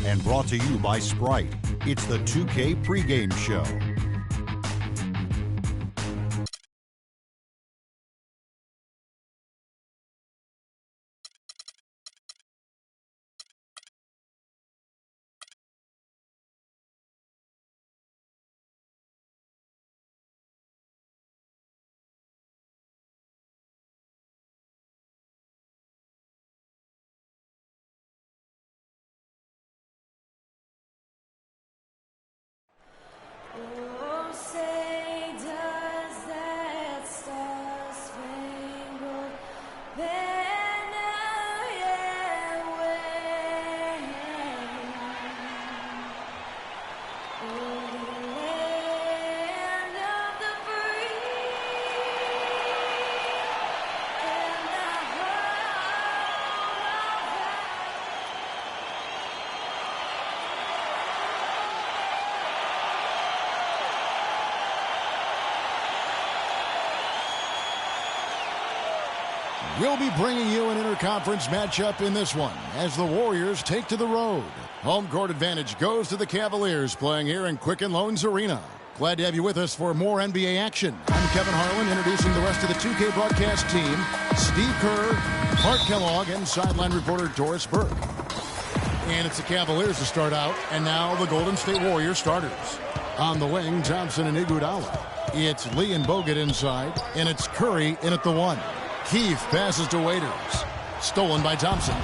And brought to you by Sprite. It's the 2K pregame show. We'll be bringing you an interconference matchup in this one as the Warriors take to the road. Home court advantage goes to the Cavaliers playing here in Quicken Loans Arena. Glad to have you with us for more NBA action. I'm Kevin Harlan introducing the rest of the 2K broadcast team. Steve Kerr, Clark Kellogg, and sideline reporter Doris Burke. And it's the Cavaliers to start out, and now the Golden State Warriors starters. On the wing, Thompson and Iguodala. It's Lee and Bogut inside, and it's Curry in at the one. Keith passes to Waiters. Stolen by Thompson.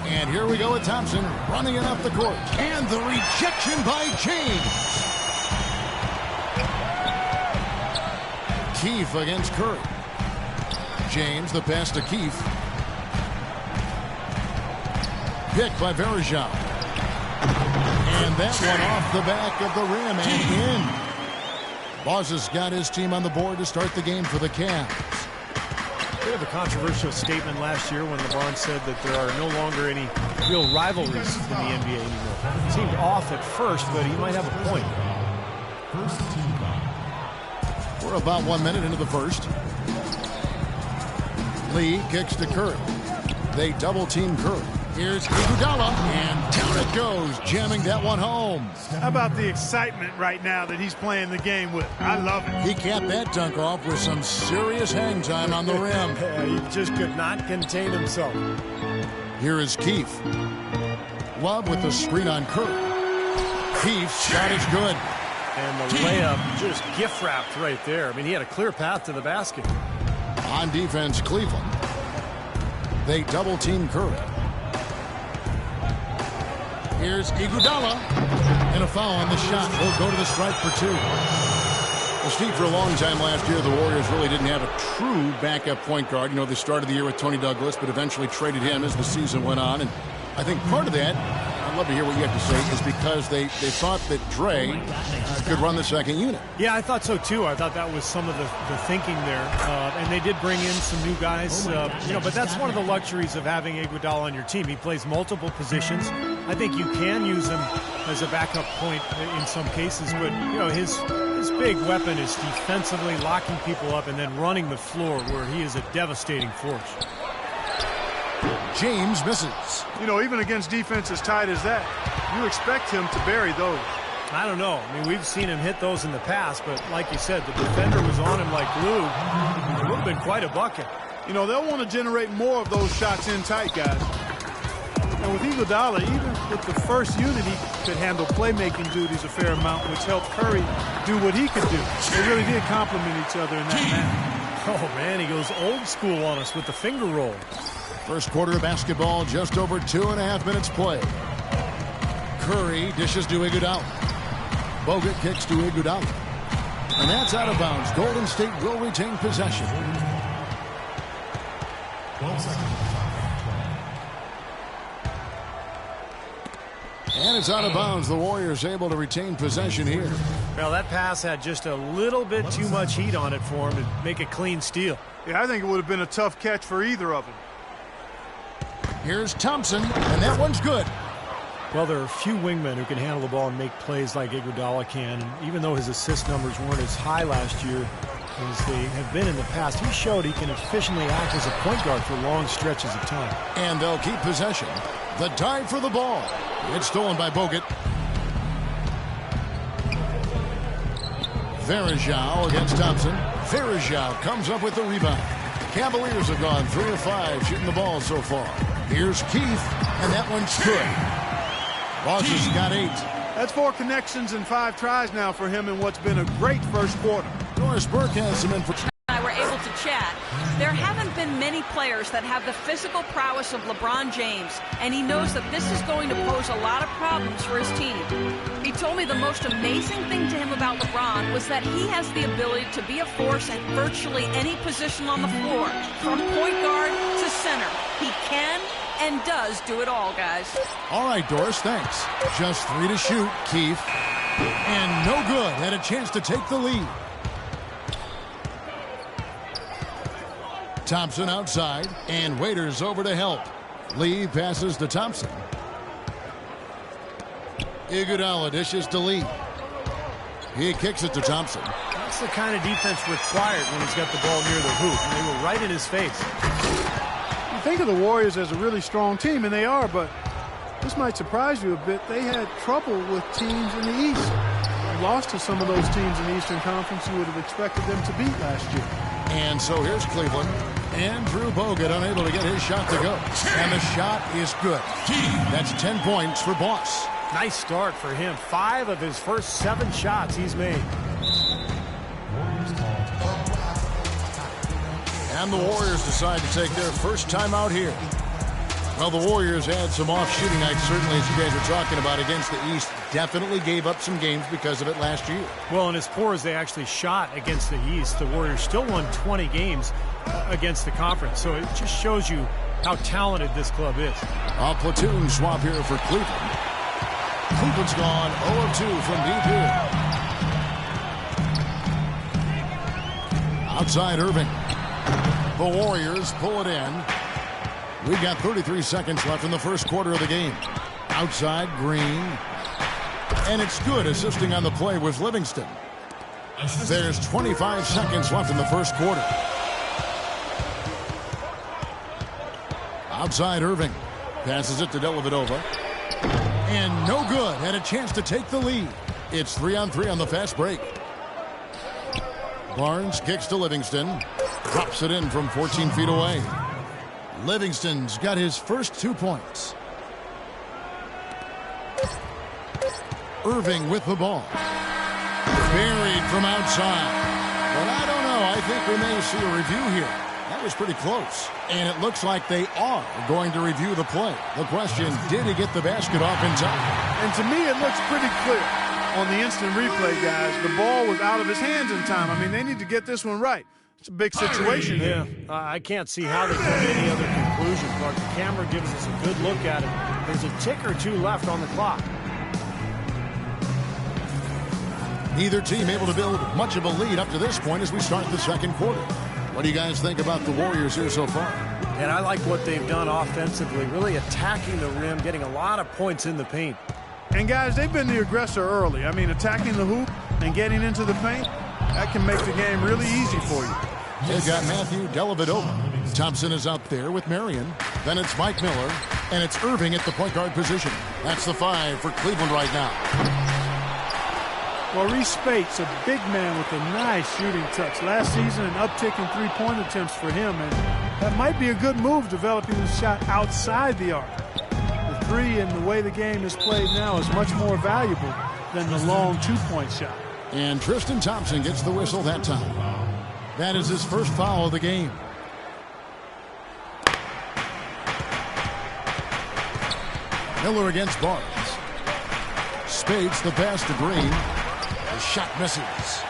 And here we go with Thompson running it up the court. And the rejection by James. Keith against Curry. James, the pass to Keith. Picked by Varejao. And that one off the back of the rim and in. Boz's got his team on the board to start the game for the Cavs. Bit of a controversial statement last year when LeBron said that there are no longer any real rivalries in the NBA anymore. It seemed off at first, but he might have a point. We're about 1 minute into the first. Lee kicks to Curry. They double team Curry. Here's Iguodala, and down it goes, jamming that one home. How about the excitement right now that he's playing the game with? I love it. He capped that dunk off with some serious hang time on the rim. He just could not contain himself. Here is Keith. Love with the screen on Curry. Keith's shot is good. And the layup just gift wrapped right there. I mean, he had a clear path to the basket. On defense, Cleveland. They double team Curry. Here's Iguodala, and a foul on the shot. Will go to the stripe for two. Well, Steve, for a long time last year, the Warriors really didn't have a true backup point guard. You know, they started the year with Tony Douglas, but eventually traded him as the season went on. And I think part of that, I'd love to hear what you have to say, is because they thought that Dre could run the second unit. Yeah, I thought so too. I thought that was some of the thinking there. And they did bring in some new guys, but that's one of the luxuries of having Iguodala on your team. He plays multiple positions. I think you can use him as a backup point in some cases, but his big weapon is defensively locking people up and then running the floor where he is a devastating force. James misses. Even against defense as tight as that, you expect him to bury those. I don't know. I mean, we've seen him hit those in the past, but like you said, the defender was on him like glue. It would have been quite a bucket. They'll want to generate more of those shots in tight, guys. And with Iguodala, even with the first unit, he could handle playmaking duties a fair amount, which helped Curry do what he could do. They really did complement each other in that manner. Oh, man, he goes old school on us with the finger roll. First quarter of basketball, just over 2.5 minutes play. Curry dishes to Iguodala. Bogut kicks to Iguodala. And that's out of bounds. Golden State will retain possession. 12 seconds. And it's out of bounds. The Warriors able to retain possession here. Well, that pass had just a little bit too much heat on it for him to make a clean steal. Yeah, I think it would have been a tough catch for either of them. Here's Thompson, and that one's good. Well, there are a few wingmen who can handle the ball and make plays like Iguodala can. And even though his assist numbers weren't as high last year, as they have been in the past. He showed he can efficiently act as a point guard for long stretches of time. And they'll keep possession. The dive for the ball. It's stolen by Bogut. Varejao against Thompson. Varejao comes up with the rebound. Cavaliers have gone 3 of 5 shooting the ball so far. Here's Keith, and that one's good. Boss has got 8. That's 4 connections and 5 tries now for him in what's been a great first quarter. Doris Burke has some information. I were able to chat. There haven't been many players that have the physical prowess of LeBron James, and he knows that this is going to pose a lot of problems for his team. He told me the most amazing thing to him about LeBron was that he has the ability to be a force at virtually any position on the floor, from point guard to center. He can and does do it all, guys. All right, Doris, thanks. Just 3 to shoot, Keith. And no good. Had a chance to take the lead. Thompson outside, and Waiters over to help. Lee passes to Thompson. Iguodala dishes to Lee. He kicks it to Thompson. That's the kind of defense required when he's got the ball near the hoop. And they were right in his face. You think of the Warriors as a really strong team, and they are, but this might surprise you a bit. They had trouble with teams in the East. They lost to some of those teams in the Eastern Conference you would have expected them to beat last year. And so here's Cleveland. Andrew Bogut unable to get his shot to go. And the shot is good. That's 10 points for Boss. Nice start for him. 5 of his first 7 shots he's made. And the Warriors decide to take their first time out here. Well, the Warriors had some off shooting nights, certainly, as you guys are talking about, against the East. Definitely gave up some games because of it last year. Well, and as poor as they actually shot against the East, the Warriors still won 20 games against the conference. So it just shows you how talented this club is. A platoon swap here for Cleveland. Cleveland's gone 0 of 2 from deep here. Outside Irving. The Warriors pull it in. We've got 33 seconds left in the first quarter of the game. Outside Green. And it's good. Assisting on the play was Livingston. There's 25 seconds left in the first quarter. Outside Irving. Passes it to Dellavedova. And no good. Had a chance to take the lead. It's 3-on-3 on the fast break. Barnes kicks to Livingston. Drops it in from 14 feet away. Livingston's got his first 2 points. Irving with the ball. Buried from outside. But I don't know. I think we may see a review here. That was pretty close. And it looks like they are going to review the play. The question, did he get the basket off in time? And to me, it looks pretty clear on the instant replay, guys. The ball was out of his hands in time. I mean, they need to get this one right. It's a big situation here. I can't see how they come to any other conclusion, but the camera gives us a good look at it. There's a tick or 2 left on the clock. Neither team able to build much of a lead up to this point as we start the second quarter. What do you guys think about the Warriors here so far? And I like what they've done offensively, really attacking the rim, getting a lot of points in the paint. And, guys, they've been the aggressor early. I mean, attacking the hoop and getting into the paint, that can make the game really easy for you. They've got Matthew Dellavedova. Thompson is out there with Marion. Then it's Mike Miller. And it's Irving at the point guard position. That's the 5 for Cleveland right now. Maurice Spates, a big man with a nice shooting touch. Last season, an uptick in three-point attempts for him. And that might be a good move, developing the shot outside the arc. The 3 and the way the game is played now is much more valuable than the long 2-point shot. And Tristan Thompson gets the whistle that time. That is his first foul of the game. Miller against Barnes. Spades the pass to Green. The shot misses.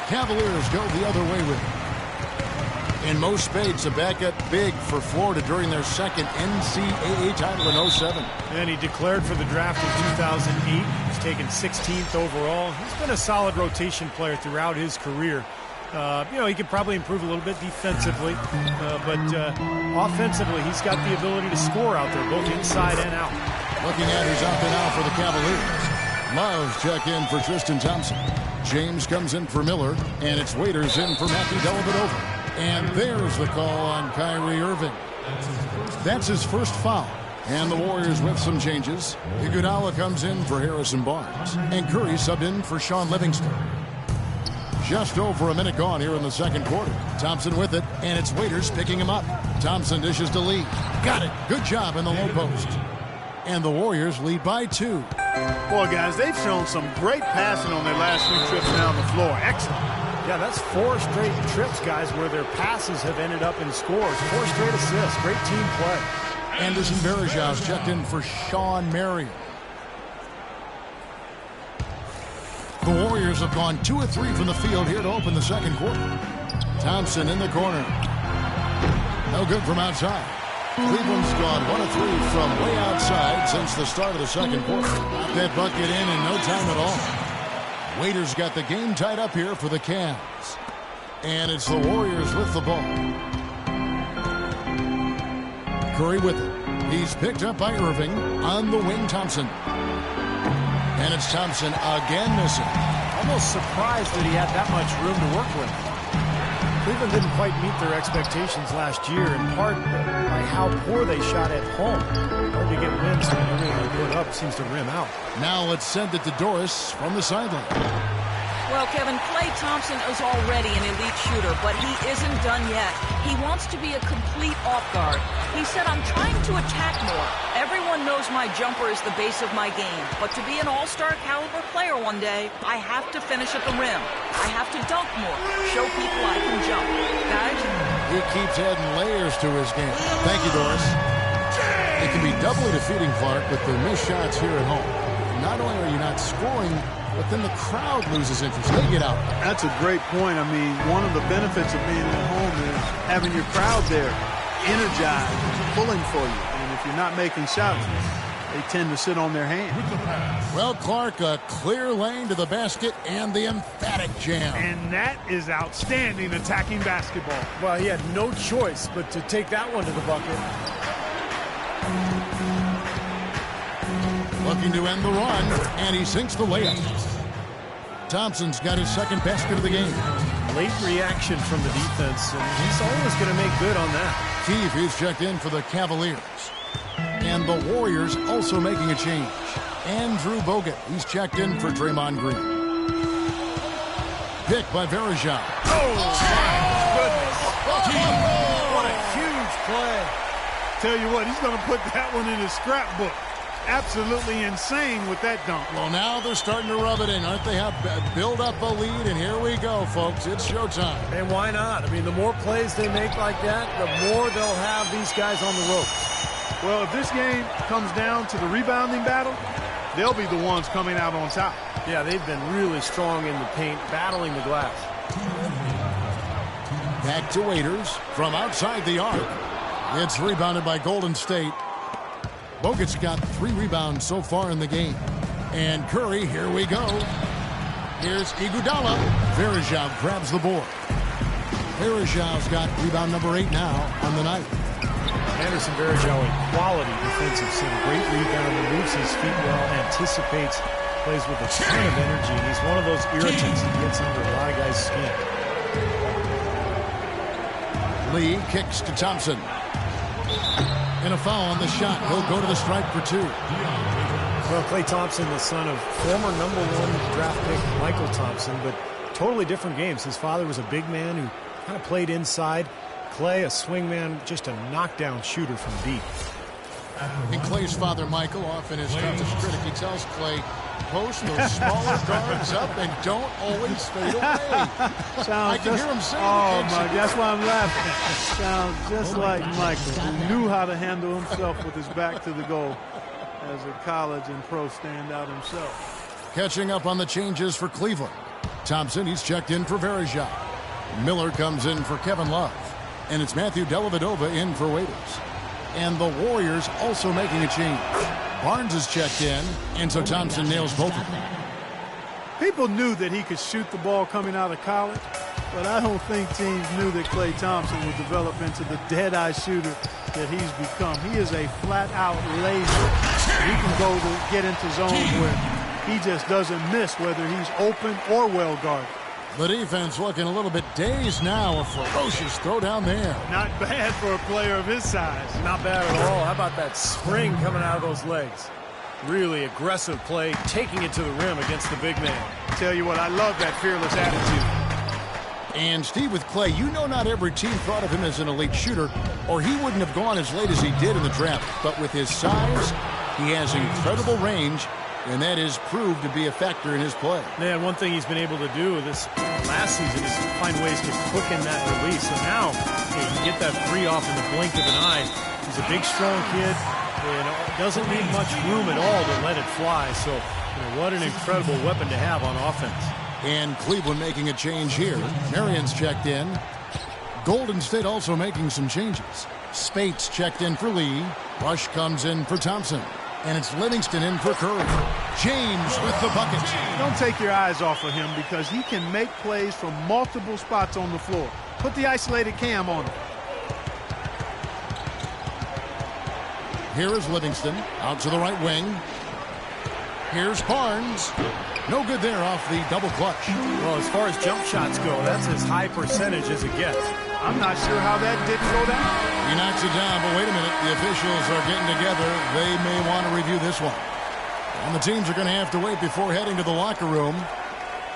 Cavaliers go the other way with it. And Mo Spades, a backup big for Florida during their second NCAA title in 07. And he declared for the draft in 2008. He's taken 16th overall. He's been a solid rotation player throughout his career. He could probably improve a little bit defensively, but offensively, he's got the ability to score out there, both inside and out. Looking at who's out there now for the Cavaliers. Loves check in for Tristan Thompson. James comes in for Miller, and it's Waiters in for Matthew Dellavedova. And there's the call on Kyrie Irving. That's his first foul. And the Warriors with some changes. Iguodala comes in for Harrison Barnes. And Curry subbed in for Sean Livingston. Just over a minute gone here in the second quarter. Thompson with it, and it's Waiters picking him up. Thompson dishes to Lee. Got it. Good job in the low post. And the Warriors lead by 2. Boy, guys, they've shown some great passing on their last few trips down the floor. Excellent. Yeah, that's 4 straight trips, guys, where their passes have ended up in scores. 4 straight assists. Great team play. Anderson Varejão's checked in for Sean Marion. The Warriors have gone 2 of 3 from the field here to open the second quarter. Thompson in the corner. No good from outside. Cleveland's gone 1 of 3 from way outside since the start of the second quarter. Got that bucket in no time at all. Waiters got the game tied up here for the Cavs. And it's the Warriors with the ball. Curry with it. He's picked up by Irving. On the wing, Thompson. And it's Thompson again missing. Almost surprised that he had that much room to work with. Cleveland didn't quite meet their expectations last year, in part by how poor they shot at home. Hard to get wins when everything they put up seems to rim out. Now let's send it to Doris from the sideline. Well, Kevin, Klay Thompson is already an elite shooter, but he isn't done yet. He wants to be a complete off-guard. He said, I'm trying to attack more. Everyone knows my jumper is the base of my game, but to be an all-star caliber player one day, I have to finish at the rim. I have to dunk more, show people I can jump. Guys? He keeps adding layers to his game. Thank you, Doris. It can be doubly defeating, Clark, with the missed shots here at home. Not only are you not scoring, but then the crowd loses interest. They get out. That's a great point. I mean, one of the benefits of being at home is having your crowd there, energized, pulling for you. And if you're not making shots, they tend to sit on their hands. Well, Clark, a clear lane to the basket and the emphatic jam. And that is outstanding attacking basketball. Well, he had no choice but to take that one to the bucket. Looking to end the run, and he sinks the layup. Thompson's got his second basket of the game. Late reaction from the defense, and he's always going to make good on that. Keefe is checked in for the Cavaliers. And the Warriors also making a change. Andrew Bogut, he's checked in for Draymond Green. Picked by Varejão. Oh, my goodness. What a huge play. Tell you what, he's going to put that one in his scrapbook. Absolutely insane with that dunk. Well, now they're starting to rub it in, aren't they? Have build up a lead, and here we go, folks. It's showtime. And why not? I mean, the more plays they make like that, the more they'll have these guys on the ropes. Well, if this game comes down to the rebounding battle, they'll be the ones coming out on top. Yeah, they've been really strong in the paint, battling the glass. Back to Waiters from outside the arc. It's rebounded by Golden State. Bogut's got 3 rebounds so far in the game. And Curry, here we go. Here's Iguodala. Varejão grabs the board. Varejão's got rebound number 8 now on the night. Anderson Varejão, a quality defensive center. Great rebounder, moves his feet well, anticipates, plays with a ton of energy, and he's one of those irritants that gets under a lot of guys' skin. Lee kicks to Thompson. And a foul on the shot. He'll go to the strike for 2. Well, Klay Thompson, the son of former #1 draft pick Michael Thompson, but totally different games. His father was a big man who kind of played inside. Klay, a swing man, just a knockdown shooter from deep. And Klay's father, Michael, often his toughest critic, he tells Klay, post those smaller guards up and don't always fade away. I can hear him saying oh, my, that's why I'm laughing. Sounds just like Michael, who knew how to handle himself with his back to the goal as a college and pro standout himself. Catching up on the changes for Cleveland. Thompson, he's checked in for Varejão. Miller comes in for Kevin Love. And it's Matthew Dellavedova in for Waiters. And the Warriors also making a change. Barnes is checked in, and so Thompson nails both of them. People knew that he could shoot the ball coming out of college, but I don't think teams knew that Klay Thompson would develop into the dead-eye shooter that he's become. He is a flat-out laser. He can go to get into zones where He just doesn't miss whether he's open or well guarded. The defense looking a little bit dazed now. A ferocious throw down there. Not bad for a player of his size. Not bad at all. How about that spring coming out of those legs? Really aggressive play, taking it to the rim against the big man. Tell you what, I love that fearless attitude. And Steve, with Clay, you know not every team thought of him as an elite shooter, or he wouldn't have gone as late as he did in the draft. But with his size, he has incredible range, and that is proved to be a factor in his play. Man, one thing he's been able to do this last season is find ways to quicken that release. So now he can get that three off in the blink of an eye. He's a big, strong kid, and doesn't need much room at all to let it fly. So what an incredible weapon to have on offense. And Cleveland making a change here. Marion's checked in. Golden State also making some changes. Spates checked in for Lee. Rush comes in for Thompson. And it's Livingston in for Curry. James with the bucket. Don't take your eyes off of him because he can make plays from multiple spots on the floor. Put the isolated cam on him. Here is Livingston out to the right wing. Here's Barnes. No good there off the double clutch. Well, as far as jump shots go, that's as high percentage as it gets. I'm not sure how that didn't go down. He knocks it down, but wait a minute. The officials are getting together. They may want to review this one. And the teams are going to have to wait before heading to the locker room.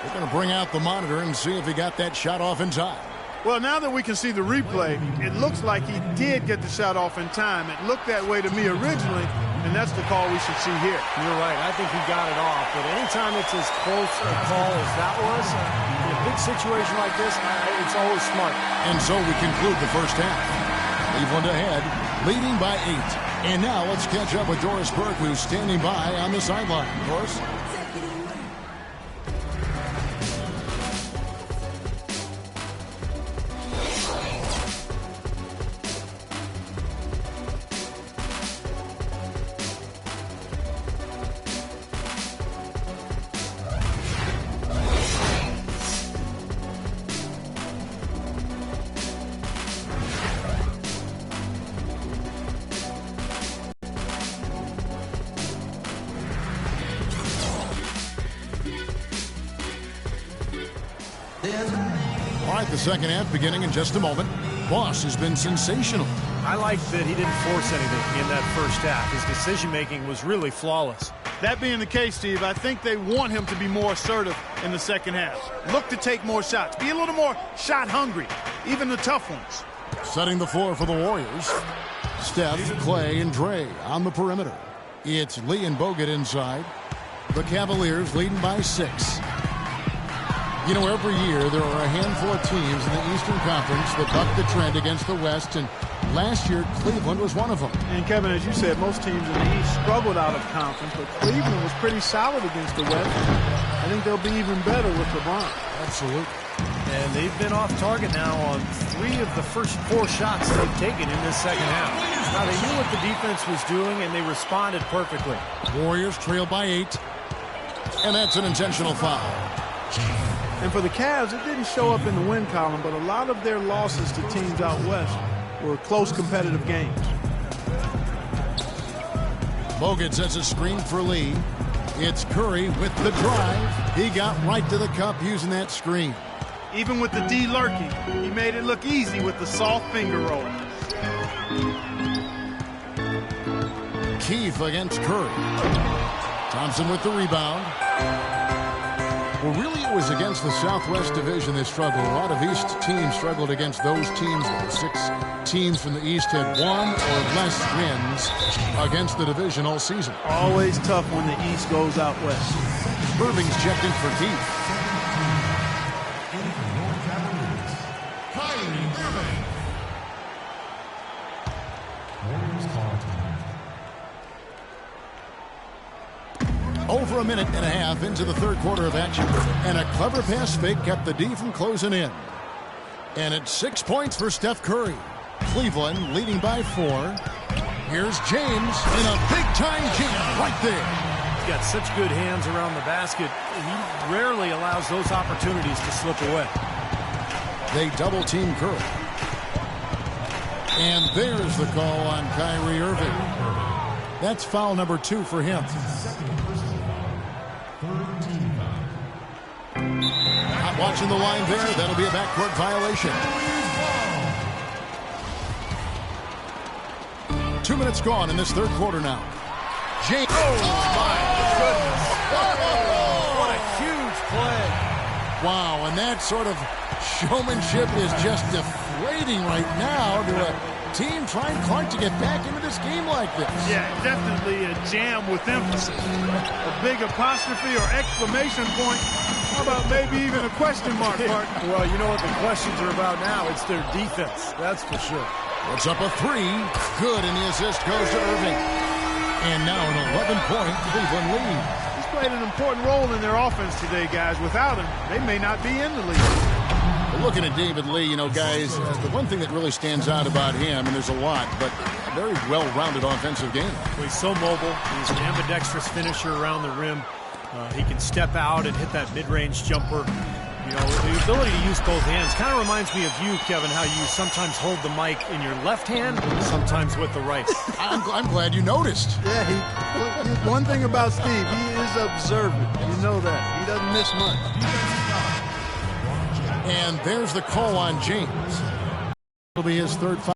They're going to bring out the monitor and see if he got that shot off in time. Well, now that we can see the replay, it looks like he did get the shot off in time. It looked that way to me originally, and that's the call we should see here. You're right. I think he got it off. But anytime it's as close a call as that was, in a big situation like this, it's always smart. And so we conclude the first half. Cleveland ahead, leading by 8. And now let's catch up with Doris Burke, who's standing by on the sideline. Doris? All right, the second half beginning in just a moment. Boss has been sensational. I like that he didn't force anything in that first half. His decision-making was really flawless. That being the case, Steve, I think they want him to be more assertive in the second half. Look to take more shots. Be a little more shot hungry, even the tough ones. Setting the floor for the Warriors. Steph, Clay, and Dre on the perimeter. It's Lee and Bogut inside. The Cavaliers leading by 6. You know, every year there are a handful of teams in the Eastern Conference that buck the trend against the West, and last year Cleveland was one of them. And Kevin, as you said, most teams in the East struggled out of conference, but Cleveland was pretty solid against the West. I think they'll be even better with LeBron. Absolutely. And they've been off target now on 3 of the first 4 shots they've taken in this second half. Now, they knew what the defense was doing, and they responded perfectly. Warriors trail by 8, and that's an intentional foul. And for the Cavs, it didn't show up in the win column, but a lot of their losses to teams out west were close competitive games. Bogut sets a screen for Lee. It's Curry with the drive. He got right to the cup using that screen. Even with the D lurking, he made it look easy with the soft finger roll. Keefe against Curry. Thompson with the rebound. Well, really, it was against the Southwest Division they struggled. A lot of East teams struggled against those teams. 6 teams from the East had 1 or less wins against the division all season. Always tough when the East goes out west. Irving's checked in for Keefe. Over a minute and a half into the third quarter of action, and a clever pass fake kept the D from closing in. And it's 6 points for Steph Curry. Cleveland leading by 4. Here's James in a big-time jam right there. He's got such good hands around the basket, and he rarely allows those opportunities to slip away. They double-team Curry. And there's the call on Kyrie Irving. That's foul number 2 for him. Watching the line there, that'll be a backcourt violation. 2 minutes gone in this third quarter now. James. Oh, my goodness. What a huge play. Wow, and that sort of showmanship is just deflating right now to a team trying Clark to get back into this game like this. Yeah, definitely a jam with emphasis. A big apostrophe or exclamation point. How about maybe even a question mark, Mark? Well, you know what the questions are about now. It's their defense, that's for sure. Puts up a three. Good, and the assist goes to Irving. And now an 11-point Cleveland lead. He's played an important role in their offense today, guys. Without him, they may not be in the league. Well, looking at David Lee, you know, guys, the one thing that really stands out about him, and there's a lot, but a very well-rounded offensive game. Well, he's so mobile. He's an ambidextrous finisher around the rim. He can step out and hit that mid-range jumper. You know, the ability to use both hands kind of reminds me of you, Kevin, how you sometimes hold the mic in your left hand, sometimes with the right. I'm glad you noticed. Yeah, one thing about Steve, he is observant. You know that. He doesn't miss much. And there's the call on James. It'll be his third foul.